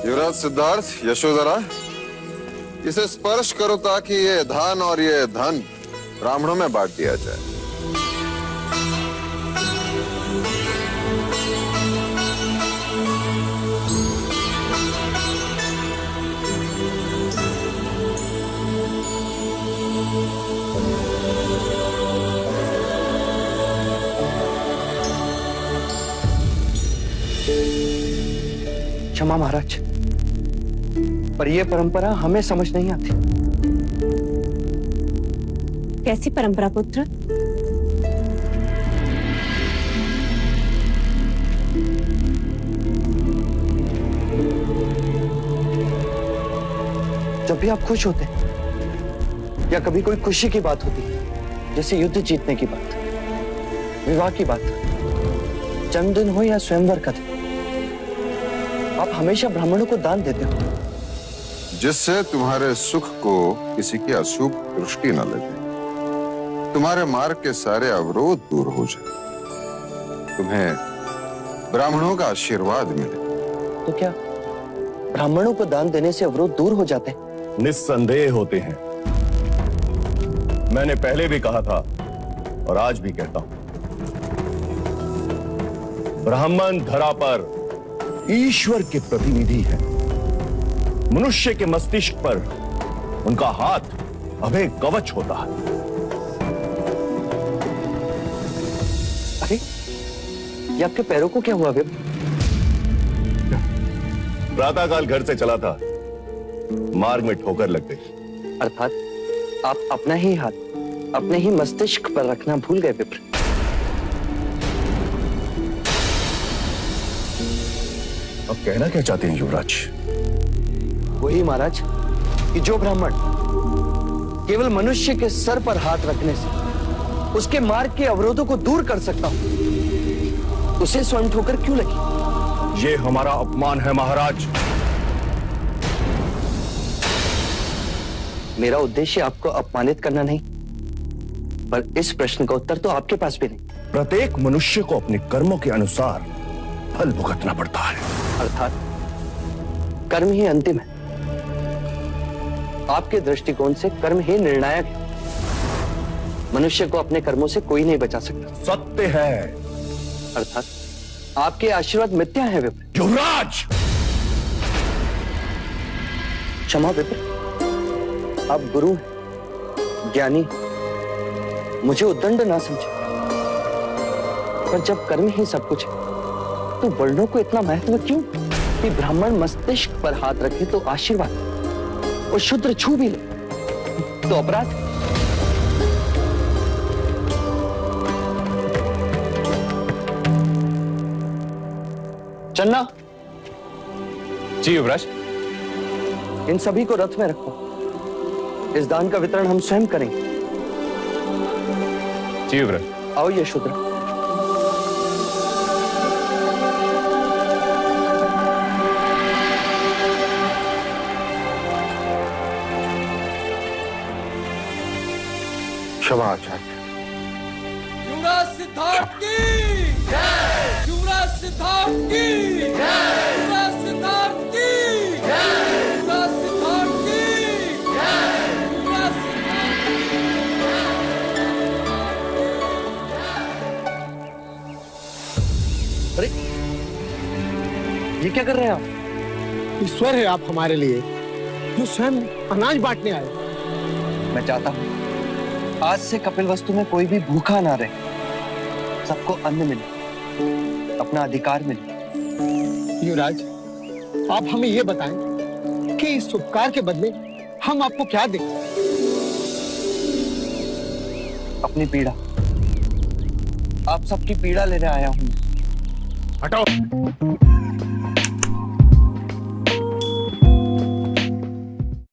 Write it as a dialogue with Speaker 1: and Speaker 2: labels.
Speaker 1: युवराज सिद्धार्थ, यशोधरा, इसे स्पर्श करो ताकि ये धन और ये धन ब्राह्मणों में बांट दिया जाए।
Speaker 2: क्षमा महाराज, पर यह परंपरा हमें समझ नहीं आती।
Speaker 3: कैसी परंपरा पुत्र?
Speaker 2: जब भी आप खुश होते या कभी कोई खुशी की बात होती, जैसे युद्ध जीतने की बात, विवाह की बात, जन्मदिन हो या स्वयंवर का दिन, आप हमेशा ब्राह्मणों को दान देते हो,
Speaker 1: जिससे तुम्हारे सुख को किसी की अशुभ दृष्टि न लगे, तुम्हारे मार्ग के सारे अवरोध दूर हो जाए, तुम्हें ब्राह्मणों का आशीर्वाद मिले।
Speaker 2: तो क्या ब्राह्मणों को दान देने से अवरोध दूर हो जाते हैं?
Speaker 4: निस्संदेह होते हैं। मैंने पहले भी कहा था और आज भी कहता हूं, ब्राह्मण धरा पर ईश्वर के प्रतिनिधि है। मनुष्य के मस्तिष्क पर उनका हाथ अभय कवच होता है।
Speaker 2: अरे, ये आपके पैरों को क्या हुआ विप्र?
Speaker 4: प्रातःकाल घर से चला था, मार्ग में ठोकर लग गई।
Speaker 2: अर्थात आप अपना ही हाथ अपने ही मस्तिष्क पर रखना भूल गए विप्र।
Speaker 4: अब कहना क्या चाहते हैं युवराज?
Speaker 2: वही महाराज कि जो ब्राह्मण केवल मनुष्य के सर पर हाथ रखने से उसके मार्ग के अवरोधों को दूर कर सकता हूं, उसे स्वयं ठोकर क्यों लगी?
Speaker 4: ये हमारा अपमान है महाराज।
Speaker 2: मेरा उद्देश्य आपको अपमानित करना नहीं, पर इस प्रश्न का उत्तर तो आपके पास भी नहीं।
Speaker 4: प्रत्येक मनुष्य को अपने कर्मों के अनुसार फल भुगतना पड़ता है।
Speaker 2: अर्थात कर्म ही अंतिम है। आपके दृष्टिकोण से कर्म ही निर्णायक है। मनुष्य को अपने कर्मों से कोई नहीं बचा सकता।
Speaker 4: सत्य है।
Speaker 2: अर्थात आपके आशीर्वाद मिथ्या है विप्र।
Speaker 4: युवराज!
Speaker 2: क्षमा विप्र, आप गुरु हैं, ज्ञानी, मुझे उद्दंड ना समझे। पर जब कर्म ही सब कुछ है, तो वर्णों को इतना महत्व क्यों कि ब्राह्मण मस्तिष्क पर हाथ रखे तो आशीर्वाद और शूद्र छू भी ले तो अपराध? चन्ना।
Speaker 5: जी युवराज।
Speaker 2: इन सभी को रथ में रखो। इस दान का वितरण हम स्वयं करेंगे।
Speaker 5: जी युवराज।
Speaker 2: आओ यशोधरा।
Speaker 1: क्षमा आचार्य।
Speaker 6: युवराज सिद्धार्थ की जय! युवराज सिद्धार्थ की जय! युवराज सिद्धार्थ की जय! युवराज सिद्धार्थ की जय! युवराज
Speaker 2: अरे, ये क्या कर रहे हैं आप?
Speaker 7: ईश्वर है आप हमारे लिए, जो स्वयं अनाज बांटने आए।
Speaker 2: मैं चाहता हूं आज से कपिलवस्तु में कोई भी भूखा ना रहे, सबको अन्न मिले, अपना अधिकार मिले।
Speaker 7: युवराज, आप हमें ये बताएं कि इस उपकार के बदले हम आपको क्या दें?
Speaker 2: अपनी पीड़ा। आप सबकी पीड़ा लेने आया हूं।
Speaker 4: हटाओ।